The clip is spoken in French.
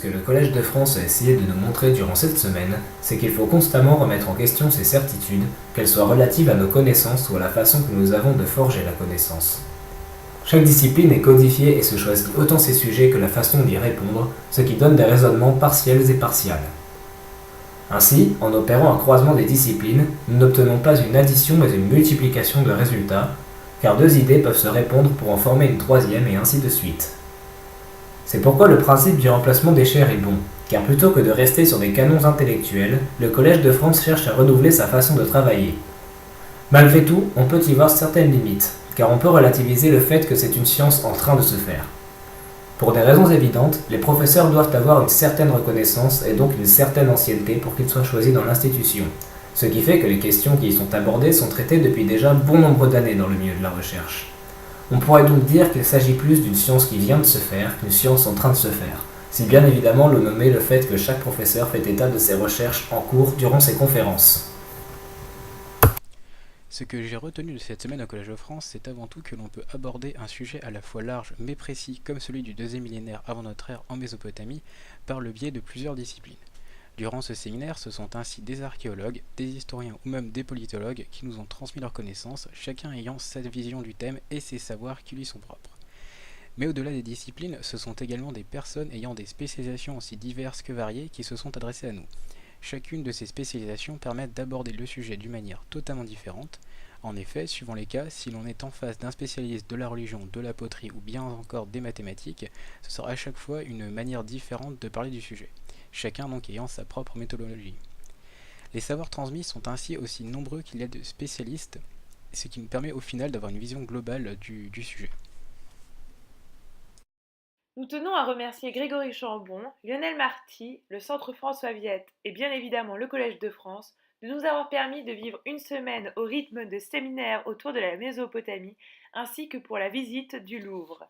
que le Collège de France a essayé de nous montrer durant cette semaine, c'est qu'il faut constamment remettre en question ses certitudes, qu'elles soient relatives à nos connaissances ou à la façon que nous avons de forger la connaissance. Chaque discipline est codifiée et se choisit autant ses sujets que la façon d'y répondre, ce qui donne des raisonnements partiels et partials. Ainsi, en opérant un croisement des disciplines, nous n'obtenons pas une addition mais une multiplication de résultats, car deux idées peuvent se répondre pour en former une troisième et ainsi de suite. C'est pourquoi le principe du remplacement des chaires est bon, car plutôt que de rester sur des canons intellectuels, le Collège de France cherche à renouveler sa façon de travailler. Malgré tout, on peut y voir certaines limites, car on peut relativiser le fait que c'est une science en train de se faire. Pour des raisons évidentes, les professeurs doivent avoir une certaine reconnaissance et donc une certaine ancienneté pour qu'ils soient choisis dans l'institution, ce qui fait que les questions qui y sont abordées sont traitées depuis déjà bon nombre d'années dans le milieu de la recherche. On pourrait donc dire qu'il s'agit plus d'une science qui vient de se faire qu'une science en train de se faire, si bien évidemment le nommer le fait que chaque professeur fait état de ses recherches en cours durant ses conférences. Ce que j'ai retenu de cette semaine au Collège de France, c'est avant tout que l'on peut aborder un sujet à la fois large mais précis comme celui du deuxième millénaire avant notre ère en Mésopotamie par le biais de plusieurs disciplines. Durant ce séminaire, ce sont ainsi des archéologues, des historiens ou même des politologues qui nous ont transmis leurs connaissances, chacun ayant sa vision du thème et ses savoirs qui lui sont propres. Mais au-delà des disciplines, ce sont également des personnes ayant des spécialisations aussi diverses que variées qui se sont adressées à nous. Chacune de ces spécialisations permet d'aborder le sujet d'une manière totalement différente. En effet, suivant les cas, si l'on est en face d'un spécialiste de la religion, de la poterie ou bien encore des mathématiques, ce sera à chaque fois une manière différente de parler du sujet, chacun donc ayant sa propre méthodologie. Les savoirs transmis sont ainsi aussi nombreux qu'il y a de spécialistes, ce qui nous permet au final d'avoir une vision globale du sujet. Nous tenons à remercier Grégory Chambon, Lionel Marty, le Centre François Viette et bien évidemment le Collège de France de nous avoir permis de vivre une semaine au rythme de séminaires autour de la Mésopotamie ainsi que pour la visite du Louvre.